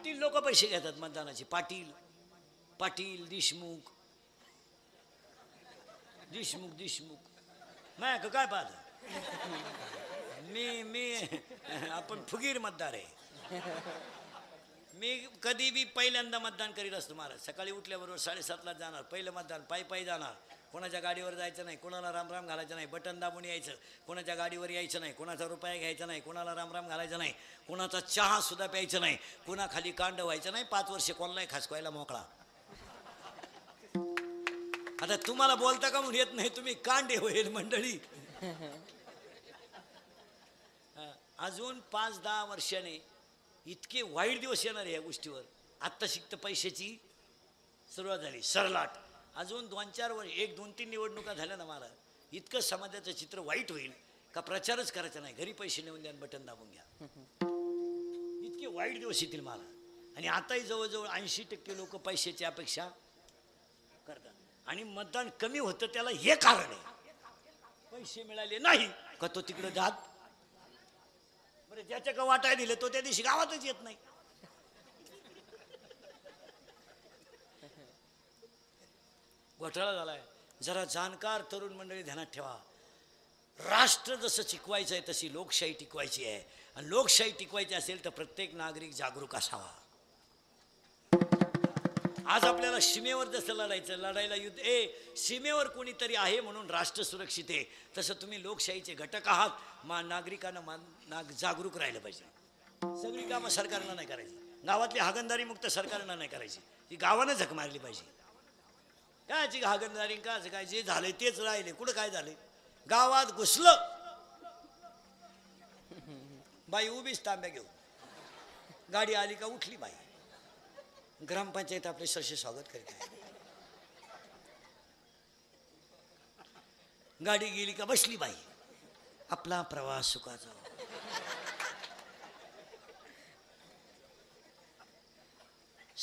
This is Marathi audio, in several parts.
पाटील लोक पैसे घेतात मतदानाचे. पाटील पाटील देशमुख देशमुख देशमुख नाही काय पाहत मी मी आपण फुगीर मतदार आहे. मी कधी बी पहिल्यांदा मतदान करीत असतो महाराज. सकाळी उठल्याबरोबर 7:30ला जाणार, पहिलं मतदान पायी पायी जाणार. कोणाच्या गाडीवर जायचं नाही, कोणाला रामराम घालायचं नाही, बटन दाबून यायचं, कोणाच्या गाडीवर यायचं नाही, कोणाचा रुपया घ्यायचा नाही, कोणाला रामराम घालायचं नाही, कोणाचा चहा सुद्धा प्यायचं नाही, कोणाखाली कांड व्हायचं नाही. 5 वर्ष कोणालाही खासकवायला मोकळा. आता तुम्हाला बोलता का म्हणून येत नाही, तुम्ही कांडे होईल मंडळी. अजून 5-10 वर्षाने इतके वाईट दिवस येणार आहे या गोष्टीवर. आत्ता शिकतं पैशाची सुरुवात झाली सरलाट. अजून 2-4 वर्ष 1-2-3 निवडणुका झाल्या ना महाराज, इतकं समाजाचं चित्र वाईट होईल का प्रचारच करायचा नाही, घरी पैसे नेऊन द्या, बटन दाबून घ्या. इतके वाईट दिवस येतील महाराज. आणि आताही जवळजवळ 80% लोक पैशाची अपेक्षा करतात. आणि मतदान कमी होतं त्याला हे कारण आहे, पैसे मिळाले नाही का तो तिकडे जात. बरं ज्याच्या का वाटाय दिले तो त्या दिवशी गावातच येत नाही. घोटाळा झालाय. जरा जाणकार तरुण मंडळी ध्यानात ठेवा, राष्ट्र जसं टिकवायचं आहे तशी लोकशाही टिकवायची आहे. आणि लोकशाही टिकवायची असेल तर प्रत्येक नागरिक जागरूक असावा. आज आपल्याला सीमेवर जसं लढायचं, लढायला युद्ध सीमेवर कोणीतरी आहे म्हणून राष्ट्र सुरक्षित आहे, तसं तुम्ही लोकशाहीचे घटक आहात. नागरिकांना जागरूक राहिलं पाहिजे. सगळी कामं सरकारनं नाही करायची, गावातली हागणदारी मुक्त सरकारनं नाही करायची, ती गावानं झक मारली पाहिजे. कायची हागणदारी का काय, जे झालंय तेच राहिले. कुठं काय झालंय, गावात घुसलं बाई उभीच तांब्या घेऊ, गाडी आली का उठली बाई. ग्रामपंचायत आपले सरसे स्वागत करीत आहे. गाडी गेली का बसली बाई, आपला प्रवास सुखाचा.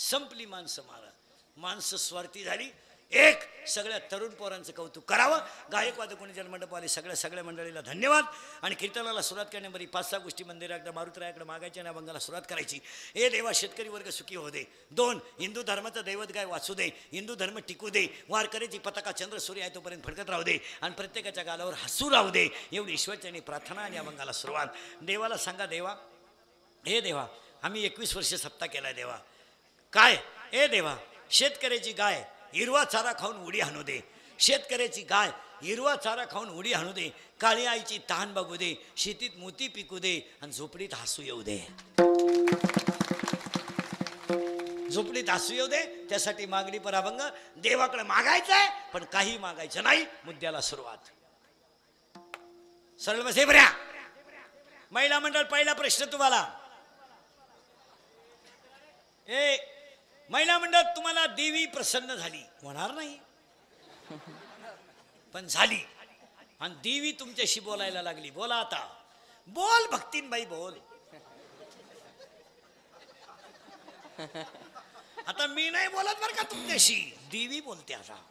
संपली माणसं महाराज, माणसं स्वार्थी झाली. एक सगळ्या तरुण पोरांचं कौतुक करावं. गायकवाद कोणी जन्मंडप आले सगळ्या मंडळीला धन्यवाद. आणि कीर्तनाला सुरुवात करण्याबरी 5-6 गोष्टी मंदिराकडे मारुतरायाकडे मागायच्या आणि अभंगाला सुरुवात करायची. ए देवा शेतकरी वर्ग सुखी हो दे. 2 हिंदू धर्माचा दैवत गाय वाचू दे. हिंदू धर्म टिकू दे. वारकऱ्याची पताका चंद्र सूर्य आहे तोपर्यंत फडकत राहू दे. आणि प्रत्येकाच्या गालावर हसू राहू दे. एवढी ईश्वरचरणी प्रार्थना आणि अभंगाला सुरुवात. देवाला सांगा, देवा हे देवा आम्ही 21 वर्ष सत्ता केलाय देवा. काय ए देवा, शेतकऱ्याची गाय हिरवा चारा खाऊन उडी हाणू दे. शेतकऱ्याची गाय हिरवा चारा खाऊन उडी हाणू दे. काळी आईची तहान बघू दे. शेतीत मोती पिकू दे आणि झोपडीत हसू येऊ दे. झोपडीत हसू येऊ दे. त्यासाठी मागणी पर अभंग. देवाकडे मागायचं आहे पण काही मागायचं नाही. मुद्द्याला सुरुवात. सरळ बसे बऱ्या. महिला मंडळ पहिला प्रश्न तुम्हाला. महिला मंडळ तुम्हाला देवी प्रसन्न झाली होणार नाही पण झाली. आणि देवी तुमच्याशी बोलायला लागली. बोला आता, बोल भक्तीनबाई बोल. आता मी नाही बोलत बरं का तुमच्याशी, देवी बोलते आता.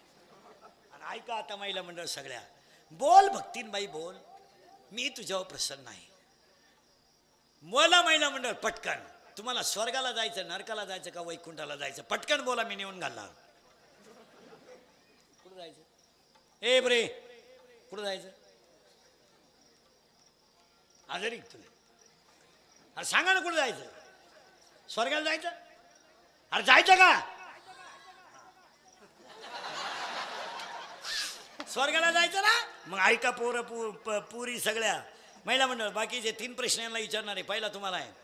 आणि ऐका आता महिला मंडळ सगळ्या, बोल भक्तीनबाई बोल, मी तुझ्यावर प्रसन्न आहे. बोला महिला मंडळ पटकन. तुम्हाला स्वर्गाला जायचं, नरकाला जायचं का वैकुंठाला जायचं? पटकन बोला, मी नेऊन घालणार. कुठं जायचं? ए बरे कुठं जायचं? आजारी तुला अरे सांगा ना कुठं जायचं? स्वर्गाला जायचं? अरे जायचं का? स्वर्गाला जायचं ना? मग ऐका पुरी सगळ्या महिला मंडळ. बाकीचे 3 प्रश्न यांना विचारणार आहे. पहिला तुम्हाला आहे,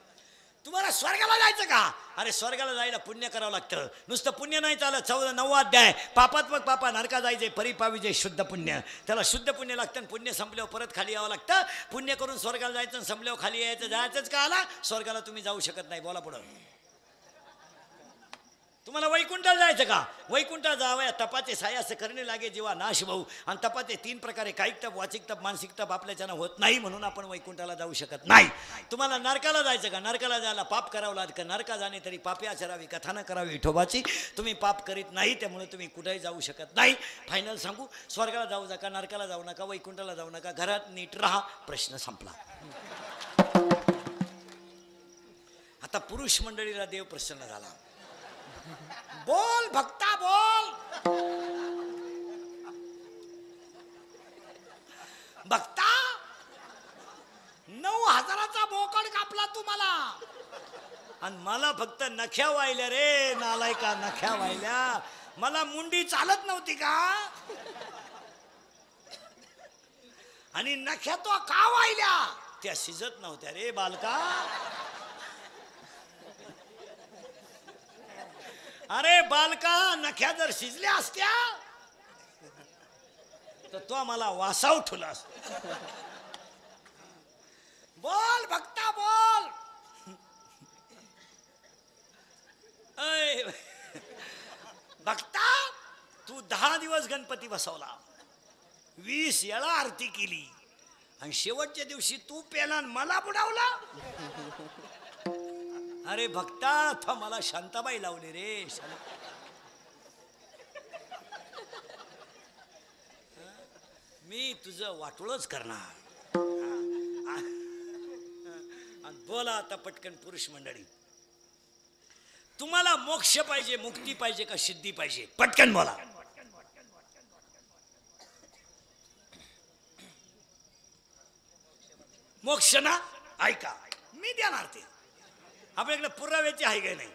तुम्हाला स्वर्गाला जायचं का? अरे स्वर्गाला जायला पुण्य करावं लागतं. नुसतं पुण्य नाही चालत. 9वा अध्याय, पापात्मक पापा नरका जायचे, परिपाविजे शुद्ध पुण्य. त्याला शुद्ध पुण्य लागतं. पुण्य संपल्यावर परत खाली यावं लागतं. पुण्य करून स्वर्गाला जायचं, संपल्यावर खाली यायचं. जायचंच का आला? स्वर्गाला तुम्ही जाऊ शकत नाही. बोला पुढं. तुम्हाला वैकुंठाला जायचं का? वैकुंठाला जावया तपाचे सायास करणे लागे जेव्हा नाश भाऊ. आणि तपाचे 3 प्रकारे, कायिक तप, वाचिक तप, मानसिक तप आपल्याच्यानं होत नाही म्हणून आपण वैकुंठाला जाऊ शकत नाही. तुम्हाला नरकाला जायचं का? नरकाला जायला पाप करावं लागतं. नरका जाणे तरी पापी आचरावी, कथा न करावी विठोबाची. तुम्ही पाप करीत नाही त्यामुळे तुम्ही कुठेही जाऊ शकत नाही. फायनल सांगू, स्वर्गाला जाऊ नका, नरकाला जाऊ नका, वैकुंठाला जाऊ नका, घरात नीट राहा. प्रश्न संपला. आता पुरुष मंडळीला देव प्रसन्न झाला. बोल भक्ता बोल. भक्ता 9,000चा बोकड कापला तुम्हाला आणि मला फक्त नख्या वाहिल्या रे नालायका, नख्या वाहिल्या. मला मुंडी चालत नव्हती का? आणि नख्या तो का वाहिल्या? त्या शिजत नव्हत्या रे बालका. अरे बालका, नख्या जर शिजल्या असत्या तर तो मला वासा उठवला असता. बोल भक्ता बोल. भक्ता तू 10 दिवस गणपती बसवला, 20 वेळा आरती केली आणि शेवटच्या दिवशी तू पेला मला बुडावला. अरे भक्ता तो मला शांताबाई लावली रे. मी तुझं वाटोळच करणार. आणि बोला आता पटकन पुरुष मंडळी, तुम्हाला मोक्ष पाहिजे, मुक्ती पाहिजे का सिद्धी पाहिजे? पटकन बोला. मोक्ष ना? ऐका मी देणार ते. आपल्याकडे पुराव्याची आहे काय नाही.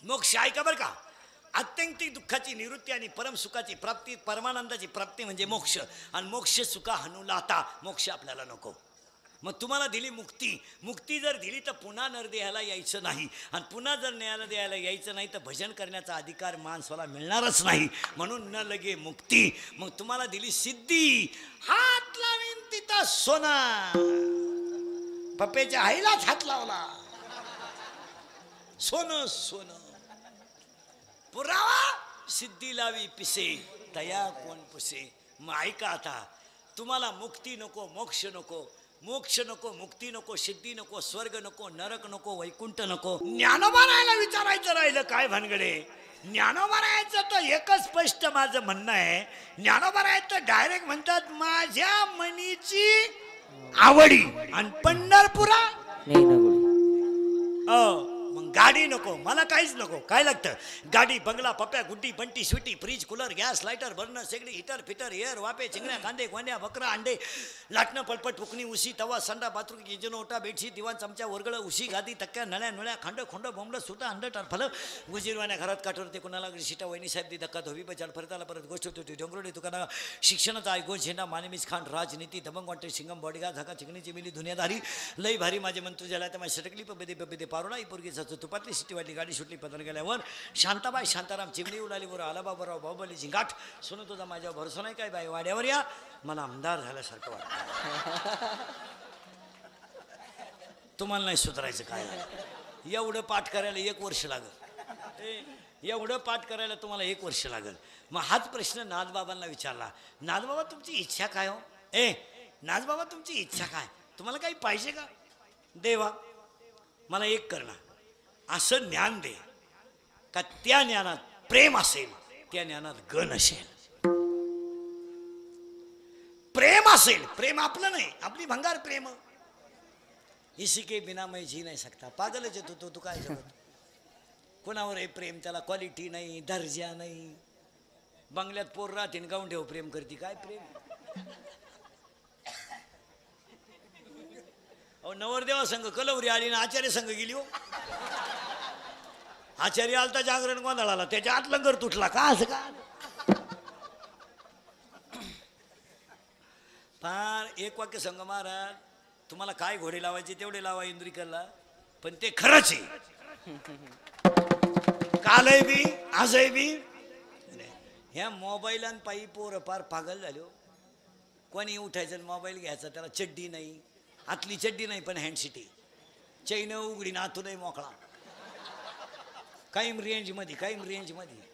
मोक्ष ऐका बरं का. आत्यंतिक दुःखाची निवृत्ती आणि परम सुखाची प्राप्ती, परमानंदाची प्राप्ती म्हणजे मोक्ष. आणि मोक्ष सुखा हनु लाता. मोक्ष आपल्याला नको. मग तुम्हाला दिली मुक्ती. मुक्ती जर दिली तर पुन्हा नरदेहाला यायचं नाही. आणि पुन्हा जर न्यायाला द्यायला यायचं नाही तर भजन करण्याचा अधिकार माणसाला मिळणारच नाही. म्हणून न लगे मुक्ती. मग तुम्हाला दिली सिद्धी. हात लावीन तिथं सोना. पप्पेच्या आईलाच हात लावला. सोनं सोनं. पुरावा सिद्धी लावी पिसे, तया कोण पुसे. मग ऐका आता, तुम्हाला मुक्ती नको, मोक्ष नको. मोक्ष नको, मुक्ती नको, सिद्धी नको, स्वर्ग नको, नरक नको, वैकुंठ नको. ज्ञानोबा राहायला विचारायचं राहिलं काय भानगडे? ज्ञानोबा राहायचं तर एकच स्पष्ट माझं म्हणणं आहे. ज्ञानोबा राहायचं डायरेक्ट म्हणतात माझ्या मनीची आवडी. आणि पंढरपुरा मग गाडी नको, मला काहीच नको. काय लागतं? गाडी, बंगला, Pappya, Guddi, Bunty, Sweety, fridge, cooler, gas, lighter, burner, शेगडी, हिटर, फिटर, एअर, वापे, चिंगड्या, कांदे, गोंड्या, बकरा, अंडे, लाटणं, पलपट, उकणी, उशी, तवा, संडा, बाथरूम, किचन, ओटा, बेडशीट, दिवाण, चमचा, वरगळ, उशी, गादी, तक्क्या, नळ्या, नळ्या, खांड, खोंड, बोंबड, सुटा, अंड, टरफलं, गुजीरवाण्या, घरात काठवर ते कुणाला शिटा, वहिनी साहेब दी धक्का, धोबी बचाल, परताला परत गोष्ट होती, डोंगरोडी तुकाना, शिक्षणाचा आयगो, झेंडा, मानेमिस खान, राजनीती, दबंग वाटे, सिंगम, बॉडीगा, झाका, चिकणीची मिली, दुनियादारी, लई भारी माझे मंत्र झाला. तर माझी सटकली पबेदे पबेदे पारोडा, ही पोरगी तुपातली सिटी वाटली, गाडी सुटली पतन गेल्यावर शांताबाई शांताराम चिमणी उडाली वर आला बाबराव बाहुबली झिंगाट. सुनो तुझा माझ्यावर भरोसा नाही काय बाई? वाड्यावर या, मला आमदार झाल्यासारखं वाटतं. तुम्हाला नाही सुधारायचं काय? एवढं पाठ करायला 1 वर्ष लागल. एवढं पाठ करायला तुम्हाला 1 वर्ष लागल. मग हाच प्रश्न नाथबाबांना विचारला. नाथबाबा तुमची इच्छा काय हो? नाथबाबा तुमची इच्छा काय? तुम्हाला काही पाहिजे का? देवा मला एक करणार, असं ज्ञान दे का त्या ज्ञानात प्रेम असेल, त्या ज्ञानात गण असेल. प्रेम असेल, प्रेम आपलं नाही, आपली भंगार प्रेम. इसी के बिना मैं जी नाही सकता. पागलच आहे तू काय जगत? कोणावर आहे प्रेम? त्याला क्वालिटी नाही, दर्जा नाही. बंगल्यात पोर राहतीन गाऊन ठेव प्रेम करते. काय प्रेम? अहो नवरदेवा संघ कलवरी आली ना आचार्य संघ गेली हो. आचार्य आलता जागरण गोंधळाला, त्याच्या आत लंगर तुटला का? असं का? फार एक वाक्य संघ महाराज, तुम्हाला काय घोडे लावायचे तेवढे लावा इंद्रिकरला, पण ते खरंच आहे. कालही बी आजही बी ह्या मोबाईल आणि पायी पोर फार पागल झालो. कोणी उठायचं मोबाईल घ्यायचा, त्याला चड्डी नाही, आतली चड्डी नाही पण हँडसिटी, चैन उघडी ना आतूनही मोकळा, कायम रेंज मध्ये, कायम रेंज मध्ये.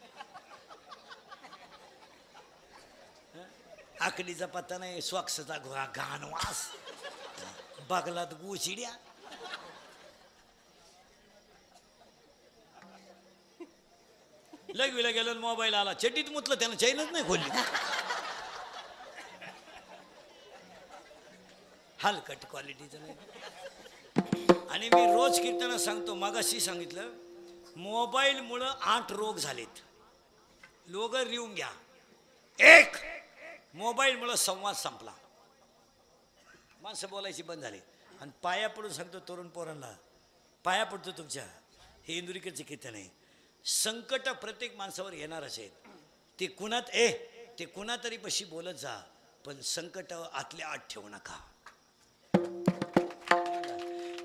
आकलीचा पत्ता नाही, स्वाक्षचा घाण वास, बागलात गुचिड्या. लगविला गेलो मोबाईल आला, चड्डीत मुतलं, त्यानं चैनच नाही खोलली. हलकट क्वालिटीचं नाही. आणि मी रोज कीर्तनात सांगतो, मगाशी सांगितलं, मोबाईलमुळं 8 रोग झालेत. लोक लिहून घ्या. एक, मोबाईलमुळं संवाद संपला, माणसं बोलायची बंद झाली. आणि पाया पडून सांगतो तरुण पोरांना, पाया पडतो तुमच्या, हे इंदुरीकरचे कीर्तन आहे. संकट प्रत्येक माणसावर येणारच आहेत. ते कुणात ते कुणा तरी पशी बोलत जा, पण संकट आतल्या आत ठेवू नका.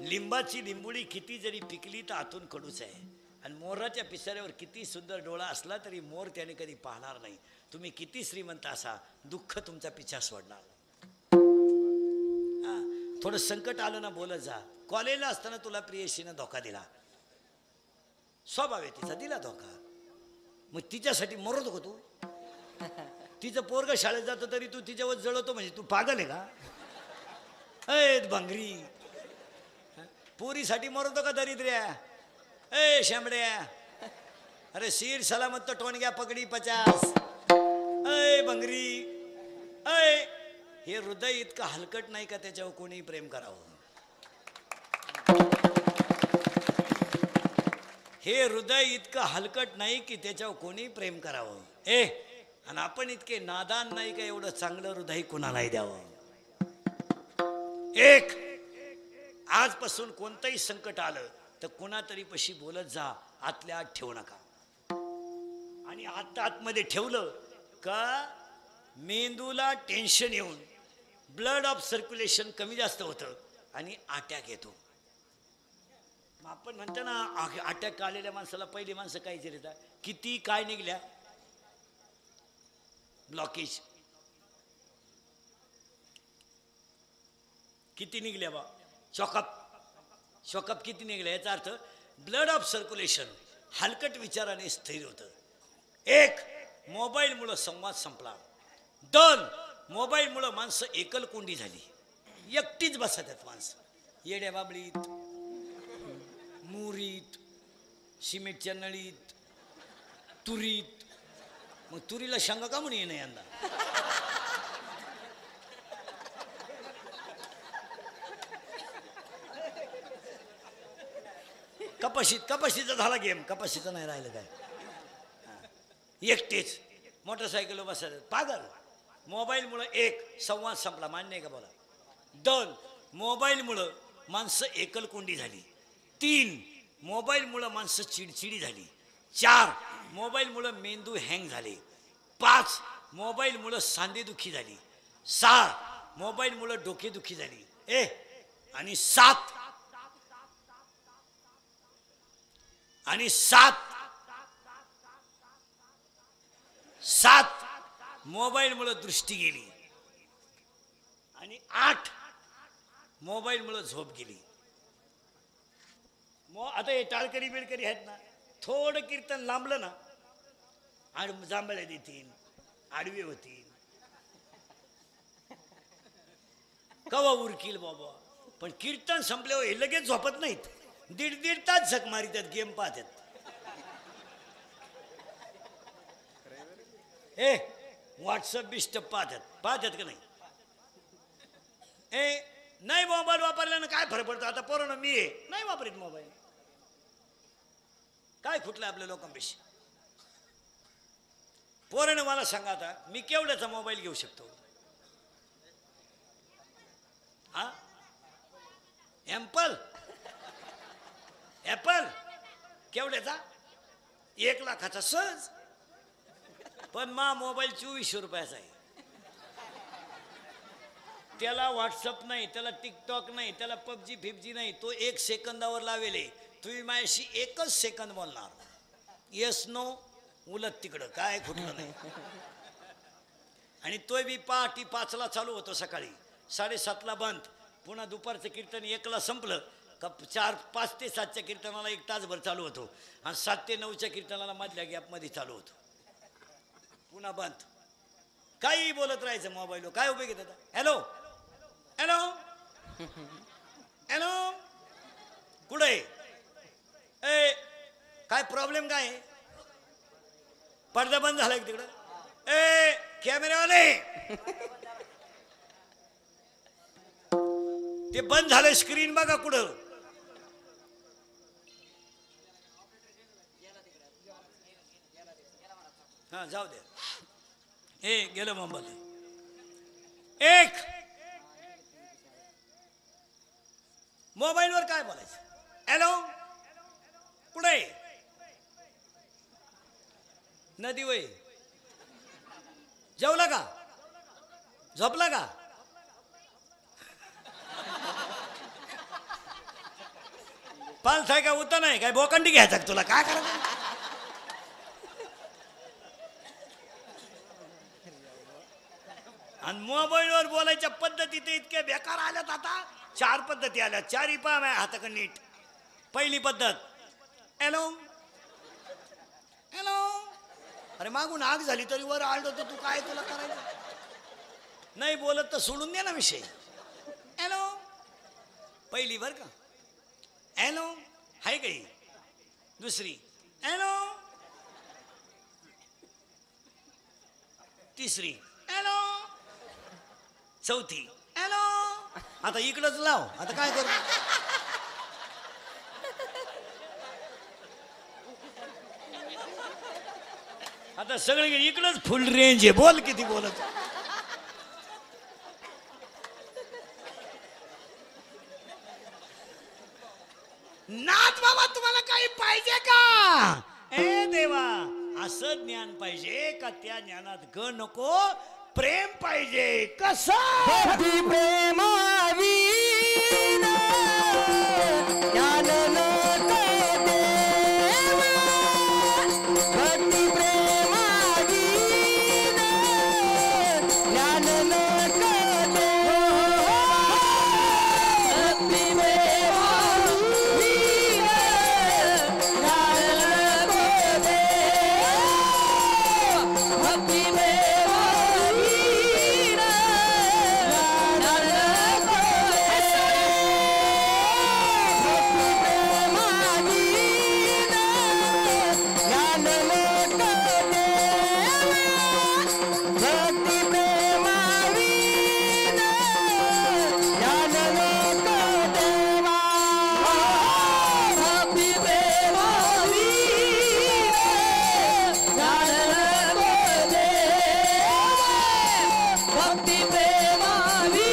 लिंबाची लिंबुळी किती जरी पिकली तर आतून कडूच आहे. आणि मोराच्या पिसाऱ्यावर किती सुंदर डोळा असला तरी मोर त्याने कधी पाहणार नाही. तुम्ही किती श्रीमंत असा, दुःख तुमचा पिछा सोडणार. थोडं संकट आलं ना बोलत जा. कॉलेजला असताना तुला प्रियशीनं धोका दिला, स्वभाव आहे तिचा, दिला धोका, मग तिच्यासाठी मरत हो तू. तिचं पोरग शाळेत जातं तरी तू तिच्यावर जळवतो, म्हणजे तू पागल आहे का? अय भंगरी, पोरीसाठी मरतो का दरिद्र्या? ए शांबड्या, अरे सीर सलामत तो टोन गया पगडी 50. अय भंगरी, अय, हे हृदय इतकं हलकट नाही का त्याच्यावर कोणी प्रेम करावं? हे हृदय इतकं हलकट नाही की त्याच्यावर कोणी प्रेम करावं. आणि आपण इतके नादान नाही का एवढं चांगलं हृदय कोणालाही द्यावं. एक, आजपासून कोणतंही संकट आलं तर कोणातरी पशी बोलत जा, आतल्या आत ठेवू नका. आणि आतमध्ये ठेवलं का मेंदूला टेन्शन येऊन ब्लड ऑफ सर्क्युलेशन कमी जास्त होतं आणि अटॅक येतो. मग आपण म्हणतो ना, अटॅक आलेल्या माणसाला पहिली माणसं काय विचारतात, किती काय निघल्या ब्लॉकेज, किती निघल्या बा, शॉकअप किती निघल्या. याचा अर्थ ब्लड ऑफ सर्क्युलेशन हलकट विचाराने स्थिर होतं. एक, मोबाईलमुळं संवाद संपला. दोन, मोबाईलमुळं माणसं एकलकोंडी झाली, एकटीच बसतात माणसं, येड्या बाबळीत, मुरीत, सिमेंटच्या नळीत, तुरीत. मग तुरीला शेंगा का म्हणून येणं यंदा? कपाशीचा झाला गेम, कपाशीचा नाही राहिलं काय. एकटेच मोटरसायकलवर बसायचं, पागल. मोबाईलमुळं एक, संवाद संपला, मान्य आहे का बोला? दोन, मोबाईलमुळं माणसं एकलकोंडी झाली. तीन, मोबाईलमुळं माणसं चिडचिडी झाली. चार, मोबाईलमुळं मेंदू हँग झाले. पाच, मोबाईलमुळं सांधेदुखी झाली. सहा, मोबाईलमुळं डोकेदुखी झाली. आणि सात मोबाईलमुळं दृष्टी गेली. आणि 8, मोबाईलमुळं झोप गेली. आता हे टाळकरी बिळकरी आहेत ना, थोडं कीर्तन लांबलं ना, जांभळ्या देतील, आडवे होतील, कवा उरकील बाबा. पण कीर्तन संपल्यावर हे लगेच झोपत नाहीत, 1.5 तास झक मारितात, गेम पाहतात. व्हॉट्सअप बिस्टअप पाहतात का नाही? नाही मोबाईल वापरल्यानं काय फरक पडतो? आता पोरांनो, मी नाही वापरीत मोबाईल, काय खुटलं आपल्या लोकांपेक्षा? पोरानं मला सांगा, आता मी केवढ्याचा मोबाईल घेऊ शकतो? ऍपल केवढ्याचा? 1 लाखाचा सहज. पण मा मोबाईल 2400 रुपयाचा आहे. त्याला व्हॉट्सअप नाही, त्याला टिकटॉक नाही, त्याला पबजी फिबजी नाही. तो 1 सेकंदावर लावेले. तुम्ही माझ्याशी 1च सेकंद बोलणार, येस नो, उलट तिकडं, काय खुटलं नाही. आणि तोय बी पहाटे 5ला चालू होतो, सकाळी 7:30ला बंद. पुन्हा दुपारचं कीर्तन 1ला संपलं का 5 ते 7च्या कीर्तनाला 1 तासभर चालू होतो. आणि 7 ते 9च्या कीर्तनाला मधल्या गॅपमध्ये चालू होतो, पुन्हा बंद. काही बोलत राहायचं मोबाईलवर, काय उपयोग घेतात? हॅलो हॅलो हॅलो, कुठे काय प्रॉब्लेम काय? पडदा बंद झाला की तिकडं? कॅमेरावाले, ते बंद झालं, स्क्रीन बघा कुठं. हा जाऊ दे. हे गेलं मोबाईल. एक मोबाईलवर काय बोलायचं? हॅलो कुठे? नदी वय. जेवला का? झोपला का? पाल थाय का उता नाही काय बोकंडी घ्यायचा तुला काय करायचं? आणि मोबाईलवर बोलायच्या पद्धती ते इतके बेकार आल्यात आता. 4 पद्धती आल्या. 4ही पहा माझ्या हाताकडे नीट. पहिली पद्धत हॅलो हॅलो. अरे मागून आग झाली तरी वर आलतो तर तू काय तुला करायचं? नाही बोलत तर सोडून दे ना विषय. हॅलो पहिली बर का. हॅलो हाय काही. दुसरी हॅलो. तिसरी हॅलो. चौथी हॅलो. आता इकडंच लाव. आता काय करू? आता सगळे इकडंच फुल रेंज आहे. बोल किती बोलत. नाथ बाबा तुम्हाला काही पाहिजे का? ए देवा असं ज्ञान पाहिजे का त्या ज्ञानात ग नको प्रेम पाहिजे. कसं? भक्ती प्रेमावी ज्ञान नको देवा. भक्ती प्रेमावी ज्ञान नको देवा. भक्ती प्रेमावी ज्ञान नको देवा. भक्ती प्रेमावी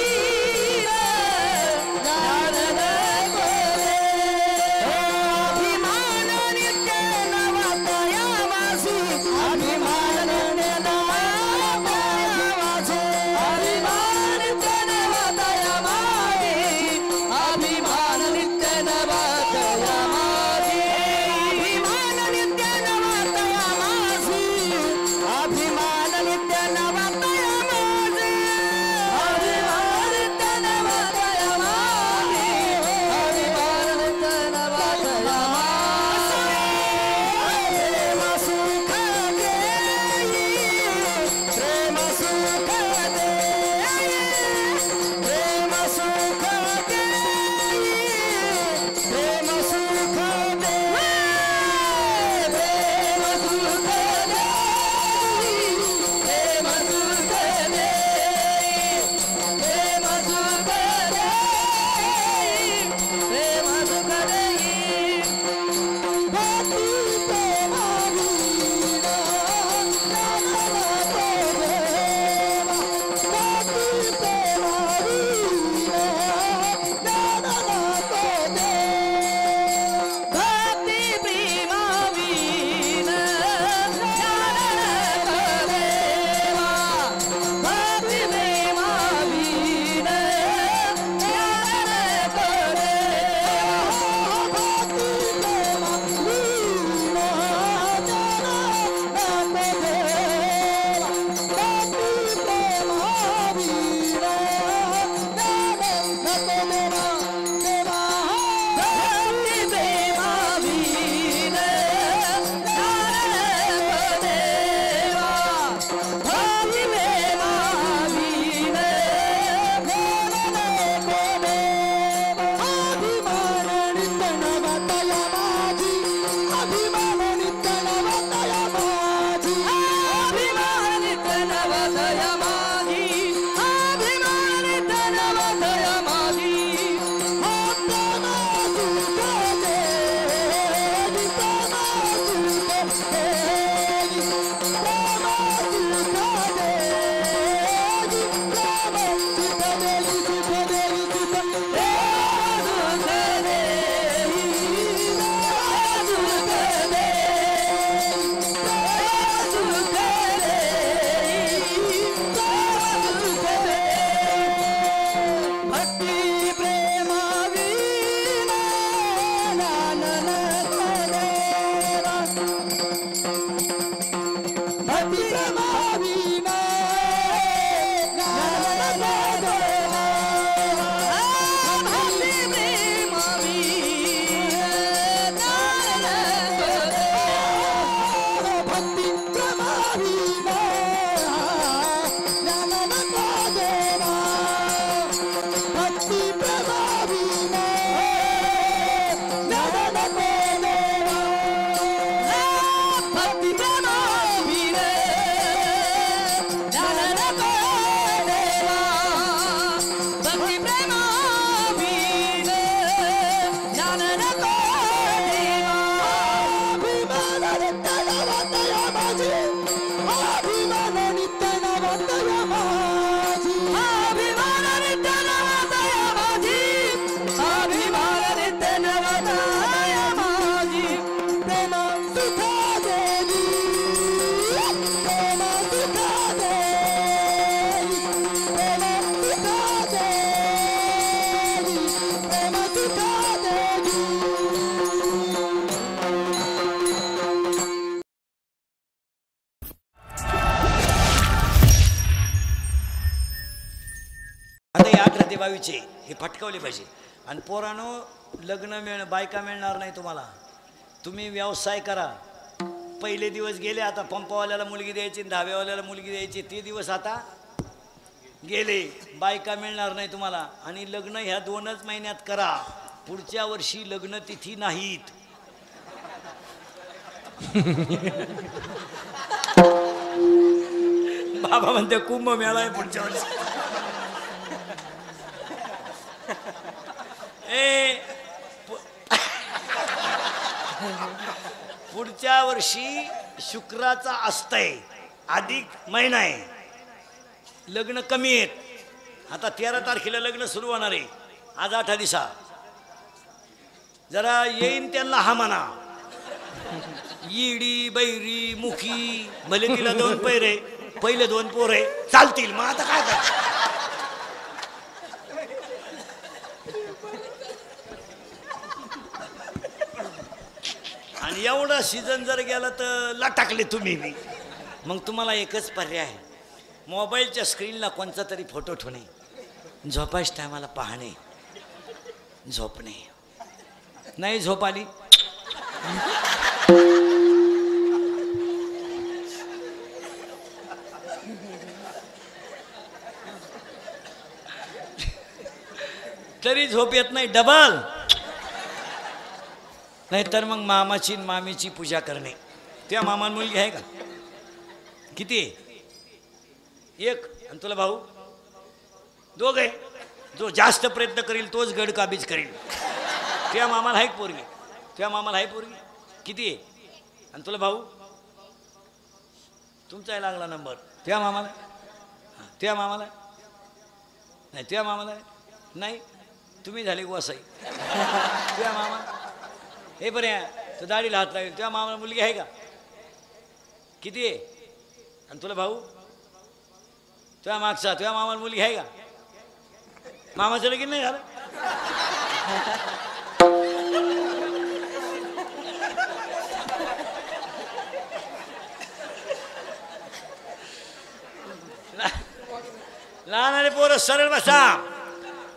आता हे 18 ते 22 हे फटकावले पाहिजे. आणि पोरानो लग्न बायका मिळणार नाही तुम्हाला. तुम्ही व्यवसाय करा. पहिले दिवस गेले, आता पंपावाल्याला मुलगी द्यायची, धाब्यावाल्याला मुलगी द्यायची, ते दिवस आता गेले. बायका मिळणार नाही तुम्हाला. आणि लग्न ह्या 2च महिन्यात करा. पुढच्या वर्षी लग्न तिथी नाहीत. बाबा म्हणते कुंभमेळा आहे पुढच्या वर्षी. पुढच्या वर्षी शुक्राचा अस्तय, अधिक महिना आहे, लग्न कमी आहेत. आता 13 तारखेला लग्न सुरू होणार आहे. आज 8 दिवसा जरा येईन त्यांना हा म्हणा. इडी बैरी मुखी भले तिला 2 पैरे, पहिले 2 पोरे चालतील. मग आता काय कर. आणि एवढा सीझन जर गेला तर लटाकले तुम्ही बी. मग तुम्हाला एकच पर्याय आहे, मोबाईलच्या स्क्रीनला कोणता तरी फोटो ठेवणे, झोपायच्या टायमाला पाहणे, झोपणे. नाही झोप आली तरी झोप येत नाही, डबल. नाहीतर मग मामाची मामीची पूजा करणे. त्या मामान मुलगी आहे का? किती आहे? 1. आणि तुला भाऊ 2 आहे. जो जास्त प्रयत्न करील तोच गड काबीज करील. त्या मामाला आहे पोरगी, त्या मामाला आहे पोरगी. किती आहे? आणि तुला भाऊ? तुमचा लागला नंबर. त्या मामाला, त्या मामाला नाही, त्या मामाला नाही, तुम्ही झाले गोसाई. त्या मामा हे बरे तो दाढीला हात लागेल. त्या मामाला मुलगी आहे का? किती आहे? आणि तुला भाऊ? तुझ्या मागचा तुझ्या मामाला मुलगी आहे का? मामाचं लगीन नाही झालं? लहान पोरं सरळ बसा.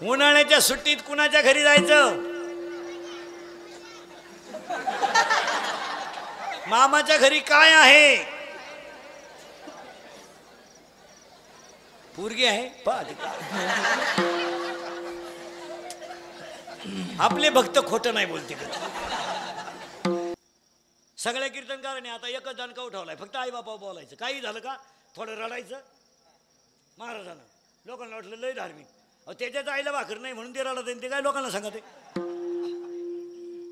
उन्हाळ्याच्या सुट्टीत कुणाच्या घरी जायचं? मामाच्या घरी काय आहे? पोरगी आहे. आपले भक्त खोटं नाही बोलते. सगळ्या कीर्तनकारांनी आता एकच दणका उठवलाय, फक्त आई बापा बोलायचं. काही झालं का थोडं रडायचं. महाराजांना लोकांना वाटलं लय धार्मिक. त्याच्याच आईला भाकर नाही म्हणून ते रडत. ते काय लोकांना सांगते.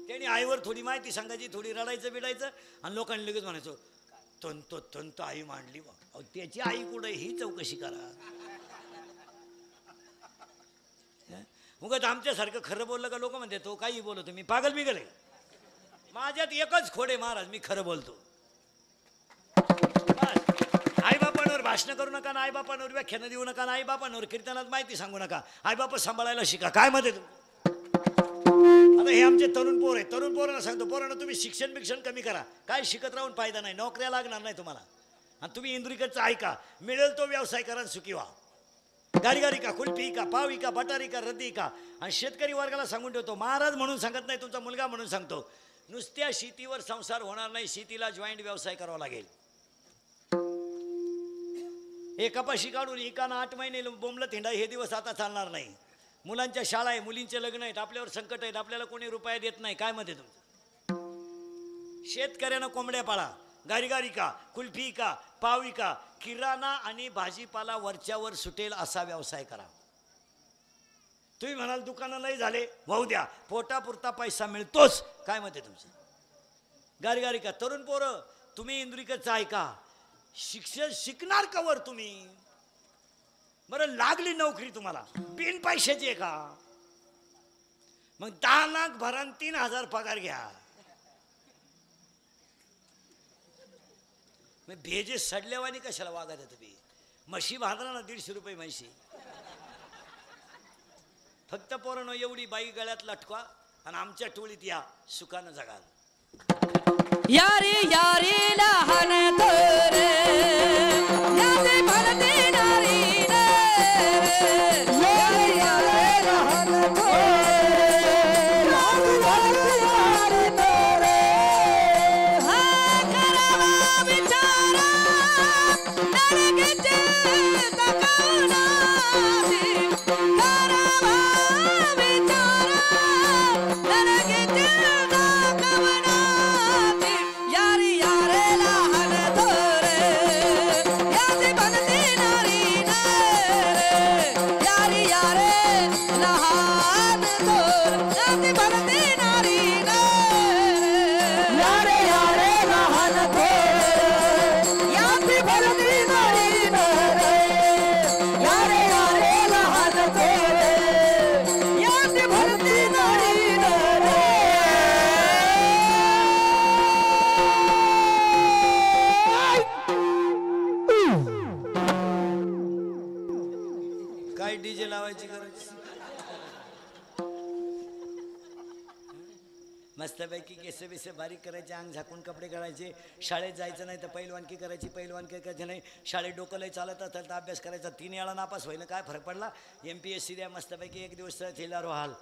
त्यांनी आईवर थोडी माहिती सांगायची, थोडी रडायचं बिडायचं, आणि लोकांनी लगेच म्हणायचं तंत आई मांडली. बा त्याची आई कुठे ही चौकशी करा. उगाच आमच्यासारखं खरं बोललं का लोक म्हणते तो काही बोलतो, मी पागल बिगल आहे. माझ्यात एकच खोडे महाराज, मी खरं बोलतो. आईबापांवर भाषण करू नका ना, आईबापांवर व्याख्यानं देऊ नका ना, आईबापांवर कीर्तनात माहिती सांगू नका. आईबापा सांभाळायला शिका. काय मध्ये तू? आता हे आमचे तरुण पोर आहे. तरुण पोरांना सांगतो, पोरांना तुम्ही शिक्षण कमी करा. काय शिकत राहून फायदा नाही, नोकऱ्या लागणार नाही तुम्हाला. आणि तुम्ही इंद्रिकडचं ऐका, मिळेल तो व्यवसाय करा, सुखी व्हा. गारी का, कुल्फी का, पावी का, बटारी का, रद्दी का. आणि शेतकरी वर्गाला सांगून ठेवतो, महाराज म्हणून सांगत नाही, तुमचा मुलगा म्हणून सांगतो, नुसत्या शेतीवर संसार होणार नाही. शेतीला जॉईंट व्यवसाय करावा लागेल. हे कपाशी काढून एकानं 8 महिने बोंबलं थिंडा, हे दिवस आता चालणार नाही. मुलांच्या शाळा आहे, मुलींचे लग्न आहेत, आपल्यावर संकट आहेत, आपल्याला कोणी रुपया देत नाही. काय मध्ये तुमचं? शेतकऱ्यानं कोंबड्या पाळा, गारी का, कुल्फी का, पावी का, किराणा आणि भाजीपाला वरच्यावर सुटेल असा व्यवसाय करा. तुम्ही म्हणाल दुकानं नाही झाले, वाहू द्या, पोटापुरता पैसा मिळतोच. काय मत आहे तुमचं? गारी का. तरुण पोरं तुम्ही इंद्रिकचं ऐका, शिक्षण शिकणार कवर तुम्ही? बरं लागली नोकरी तुम्हाला, बिन पैशाची आहे का? मग 10 लाख भरा, 3,000 पगार घ्या. मग भेजे सडल्यावानी कशाला वागायचं तुम्ही? म्हशी बांधला ना 150 रुपये म्हशी. फक्त पोरांनो एवढी बाई गळ्यात लटका आणि आमच्या टोळीत या, सुखानं जगाल. यारी यारी लहान तोरे याचे भरते नारी रे. काय डीजे लावायची गरज. मस्तपैकी केस बिस बारीक करायचे, अंग झाकून कपडे घालायचे. शाळेत जायचं नाही तर पैलवानकी करायची, पैलवानकी करायची नाही. शाळेत डोकंलाही चालत असेल तर अभ्यास करायचा. 3 वेळा नापास व्हायला काय फरक पडला. MPSC द्या मस्तपैकी, एक दिवस थिला रोहाल.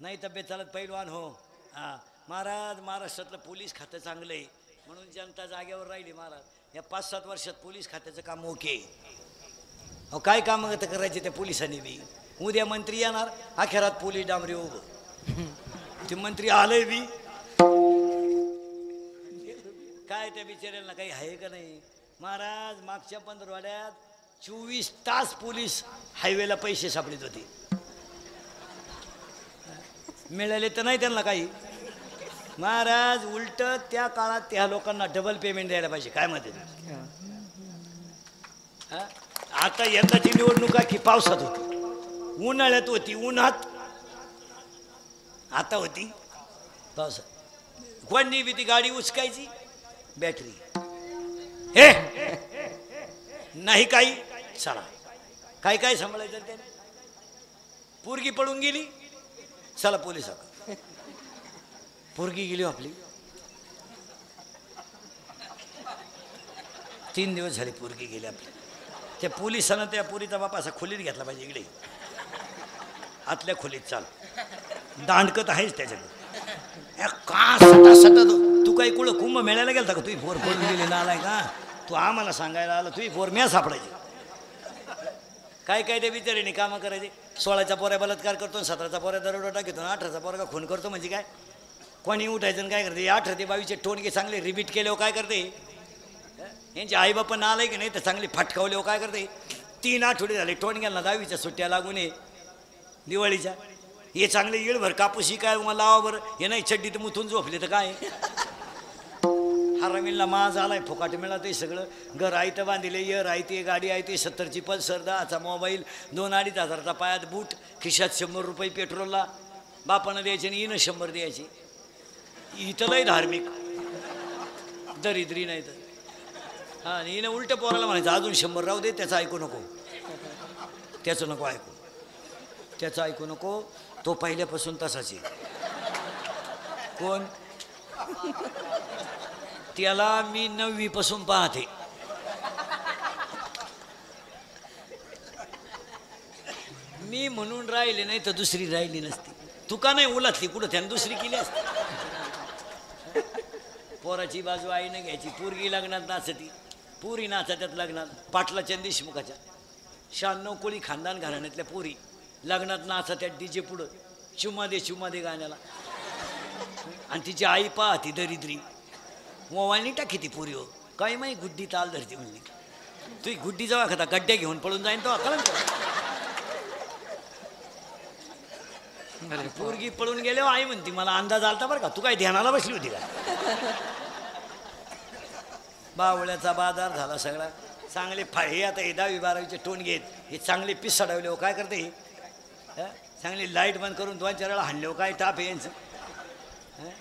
नाही तब्येत चालत पैलवान हो. हां महाराज, महाराष्ट्रातलं पोलीस खातं चांगलं आहे म्हणून जनता जागेवर राहिली महाराज. या 5-7 वर्षात पोलीस खात्याचं काम ओके. अहो काय कामं तर करायचे त्या पोलिसांनी बी. उद्या मंत्री येणार, अखेरात पोलीस डांबरी उभं. ते मंत्री आलंय बी काय त्या बिचाऱ्यांना काही आहे का नाही. महाराज मागच्या 15 24 तास पोलीस हायवेला पैसे सापडत होते. मिळाले तर नाही त्यांना काही. महाराज उलट त्या काळात त्या लोकांना डबल पेमेंट द्यायला पाहिजे. काय म्हणते आता यंदाची निवडणुका की पावसात होती, उन्हाळ्यात होती, उन्हात आता होती पावसात. कोणी बी ती गाडी उचकायची, बॅटरी हे नाही काही चला. काय काय सांभाळायचं त्याने. पोरगी पडून गेली, चला पोलिसात. पोरगी गेली आपली. 3 दिवस झाले पोरगी गेली आपली. त्या पोलिसानं त्या पोरीचा बाप असा खोलीत घेतला पाहिजे. इकडे आतल्या खोलीत चाल, दांडकत आहेच त्याच्याकडे. का सटा सटा तू काही कुठं कुंभ मेळायला गेलता का. तुझी पोर पडून गेली नालाय का. तू आम्हाला सांगायला आला तुझी पोर म्या सापडायची. काय काय ते बिचारीने कामं करायचे. 16च्या पोऱ्या बलात्कार करतो, 17चा पोऱ्या दरोडा टाकतो, 18चा पोरगा खून करतो. म्हणजे काय कोणी उठायचं आणि काय करते. 18 ते 22चे टोनके चांगले रिपीट केल्यावर काय करते. यांचे आईबाप आलाय की नाही तर चांगली फटकावल्यावर काय करते. 3 आठवडे झाले टोनक्यांना 10वीच्या सुट्ट्या लागून ये दिवाळीच्या. हे चांगले येळभर कापूस ही काय मला लावा बरं. हे नाही चड्डीत मुथून झोपले तर काय. हरामीला माज आलाय, फुकाट मिळत आहे सगळं. घर आयतं बांधिले, यर आयते, गाडी आयते, 70ची पल्सर, 10चा मोबाईल, 2-2.5 हजारचा पायात बूट, खिशात 100 रुपये पेट्रोलला. बापानं द्यायचे आणि हिनं 100 द्यायची. इथं लय धार्मिक दरिद्री नाही तर. हां आणि हिनं उलटं पोराला म्हणायचं अजून 100 राहू दे, त्याचं ऐकू नको, त्याचं नको ऐकू, त्याचं ऐकू नको. तो पहिल्यापासून तसाच आहे. कोण त्याला मी 9वी पासून पाहते. मी म्हणून राहिले नाही तर दुसरी राहिली नसती. तुका नाही उलातली कुठं त्यानं दुसरी केली असती. पोराची बाजू आईने घ्यायची. पोरगी लग्नात नाचती, पुरी नाचात्यात लग्नात. पाटलाच्या देशमुखाच्या 96 कोळी खानदान घराण्यातल्या पोरी लग्नात नाचात्यात डीजे पुढं. चुमा दे गाण्याला. आणि तिची आई पाहती दरिद्री. मोबाईलनी टाकी ती पोरी. हो काय माही गुड्डी ताल धरते म्हणली. तुझी गुड्डी जेव्हा खाता गड्ड्या घेऊन पळून जाईन तो कळण. पोरगी पळून गेल्यावर आई म्हणती मला अंदाज आलता बरं का. तू काय ध्यानाला बसली होती का. बावळ्याचा बाजार झाला सगळा. चांगले हे आता हे 10वी-12वीचे टोन घेत हे चांगले पिस सडवले. काय करते चांगली लाईट बंद करून 2-4 वेळा हाणले. काय टाप यांचं.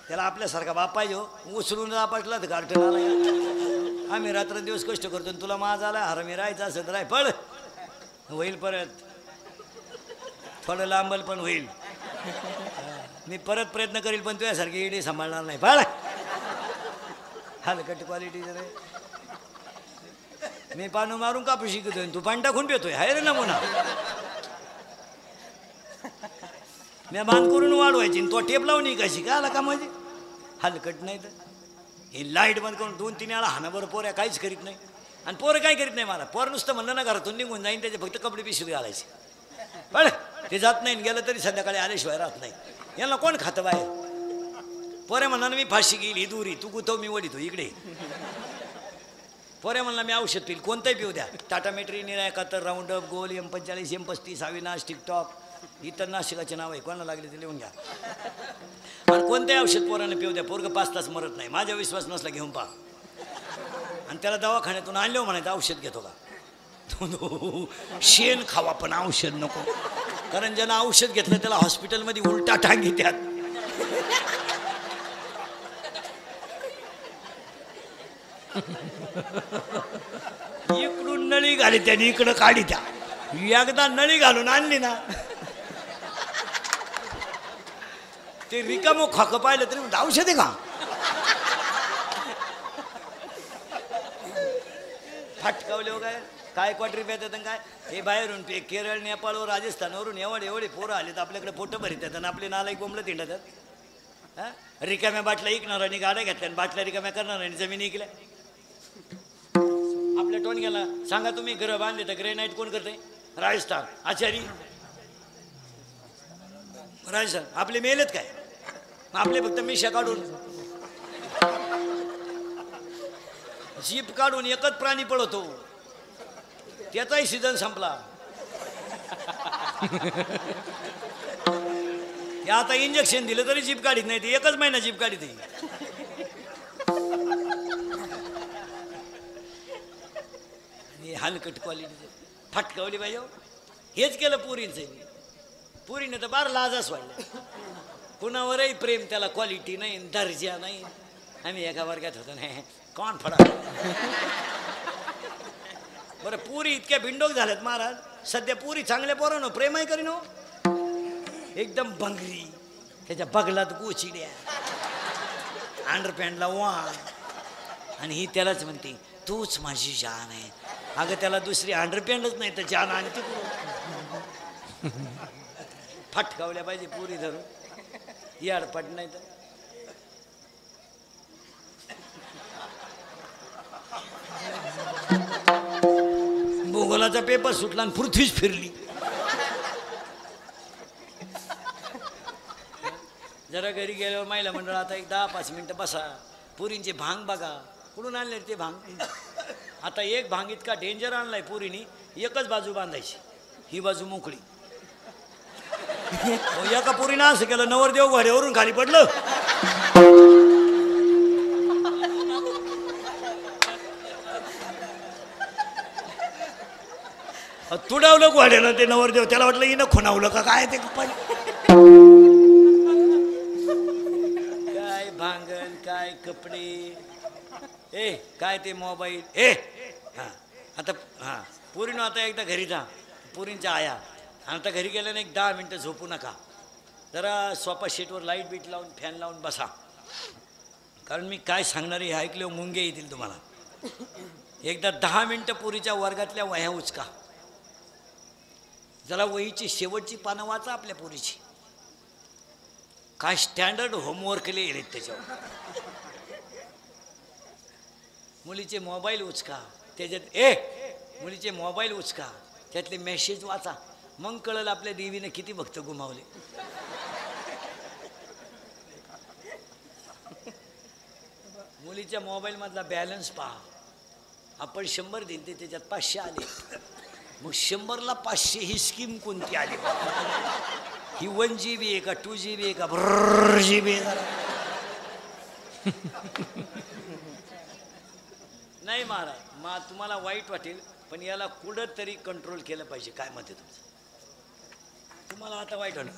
त्याला आपल्यासारखा बाप पाहिजे. उचलून आपटला तर गार्टन आला. आम्ही रात्रंदिवस कष्ट करतो आणि तुला माज आला. हरामी राहायचं असं तर राय पळ होईल. परत थोडं लांबल पण होईल. मी परत प्रयत्न करील पण तुझ्यासारखी इडी सांभाळणार नाही. पळ हलकट क्वालिटीचं रे. मी पानं मारून कापू शिकतोय तू पाणी टाकून पितोय. हाय रे नमुना. मी बांध करून वाढवायची तो टेप लावून कशी का आला का म्हणजे. हलकट नाही तर हे लाईट बंद करून 2-3 वेळा हाना बरं. पोऱ्या काहीच करीत नाही. आणि पोरं काय करीत नाही. मला पोर नुसतं म्हणलं ना घरातून निघून जाईन त्याचे फक्त कपडे पिशवीत घालायचे. पण ते जात नाही. गेलं तरी संध्याकाळी आल्याशिवाय राहत नाही. यांना कोण खातं बाहेर. पोऱ्या म्हणला मी फाशी गेली दुरी तू गुतव मी वडितो इकडे. पोऱ्या म्हणला मी औषध पिल कोणतंही पिऊ द्या. टाटा मेट्री, निराय कातर, राऊंड अप, गोल, M45, M35, अविनाश, टिकटॉक, इतर नाशिकाचे नाव आहे. कोणाला लागले ते लिहून घ्या. आणि कोणत्याही औषध पोरानं पिऊ द्या. पोरगं 5 तास मरत नाही. माझा विश्वास नसला घेऊन पहा. आणि त्याला दवाखान्यातून आणलं म्हणायचं औषध घेतो का. शेण खावा पण औषध नको. कारण ज्यानं औषध घेतलं त्याला हॉस्पिटलमध्ये उलटा टांग घेतात. इकडून नळी घाली त्याने इकडं काढी त्या. एकदा नळी घालून आणली ना ते रिकामं खाक पाहिलं तरी म्हणतं, औषध आहे का फटकावले हो काय क्वार्टर येतात काय हे बाहेरून ते केरळ नेपाळ राजस्थानवरून एवढे पोरं आले तर आपल्याकडे पोटं भरीत येतात आणि आपले नालायक बोंबलं तिंडतात. हा रिकाम्या बाटल्या ऐकणाऱ्यांनी गाड्या घेतल्या आणि बाटल्या रिकाम्या करणाऱ्यांनी जमीन ऐकल्या. आपल्या टोणग्याला सांगा तुम्ही घरं बांधले तर ग्रेनाईट कोण करते? राजस्थान. आचारी राजस्थान. आपले मेलेत काय? आपले फक्त मिशा काढून जीप काढून एकच प्राणी पळवतो, त्याचाही सीझन संपला. हे आता इंजेक्शन दिलं तरी जीप काढीत नाही, ते एकच महिना जीप काढीत. हलकट क्वालिटी फटकावली पाहिजे. हेच केलं पुरींचं. पुरीने तर बार लाजच वाढल्या. कुणावरही प्रेम, त्याला क्वालिटी नाही, दर्जा नाही. आम्ही एका वर्गात होतो नाही कोण फडा. बरं पुरी इतक्या भिंडोक झाल्यात महाराज. सध्या पुरी चांगल्या पोरांनो प्रेमही करीन हो. एकदम बंगरी, त्याच्या बगलात गोचिड्या, अंडरपॅन्टला वाण, आणि ही त्यालाच म्हणते तूच माझी जान आहे. अगं त्याला दुसरी अंडरपॅन्टच नाही तर जान आणते. फटकावल्या पाहिजे पुरी धरून, याडपट नाही तर. भूगोलाचा पेपर सुटला आणि पृथ्वीच फिरली. जरा घरी गेल्यावर महिला मंडळ आता एक 10-5 मिनिटं बसा, पुरींचे भांग बघा. कुठून आणले ते भांग? आता एक भांग इतका डेंजर आणलाय पुरीनी, एकच बाजू बांधायची, ही बाजू मोकळी. एका पुरीनं असं केलं, नवरदेव घोड्यावरून खाली पडलं. तुडावलं घोड्यानं ते नवरदेव. त्याला वाटलं हिनं खुणावलं का काय ते. काय भांगण, काय कपडे, ए काय ते मोबाईल. ए हां आता हां पुरीनं आता एकदा घरी जा, पुरींच्या आया. आता घरी गेल्याने एक 10 मिनटं झोपू नका. जरा सोफा शीटवर लाईट बीट लावून फॅन लावून बसा. कारण मी काय सांगणार हे ऐकल्यावर मुंगे येतील तुम्हाला. एकदा 10 मिनटं पुरीच्या वर्गातल्या वह्या उचका. जरा वहीची शेवटची पानं वाचा आपल्या पुरीची. काय स्टँडर्ड होमवर्क लिहिले त्याच्यावर. मुलीचे मोबाईल उचका, त्याच्यात मुलीचे मोबाईल उचका, त्यातले मेसेज वाचा. मग कळलं आपल्या देवीने किती भक्त गुमावले. मुलीच्या मोबाईल मधला बॅलन्स पहा. आपण 100 दिले त्याच्यात 500 आले. मग 100ला 500 ही स्कीम कोणती आली? ही 1 GB आहे का 2 GB आहे का GB? नाही महाराज, तुम्हाला वाईट वाटेल पण याला कुठं तरी कंट्रोल केलं पाहिजे. काय मत आहे तुमचं? तुम्हाला आता वाईट वाटलं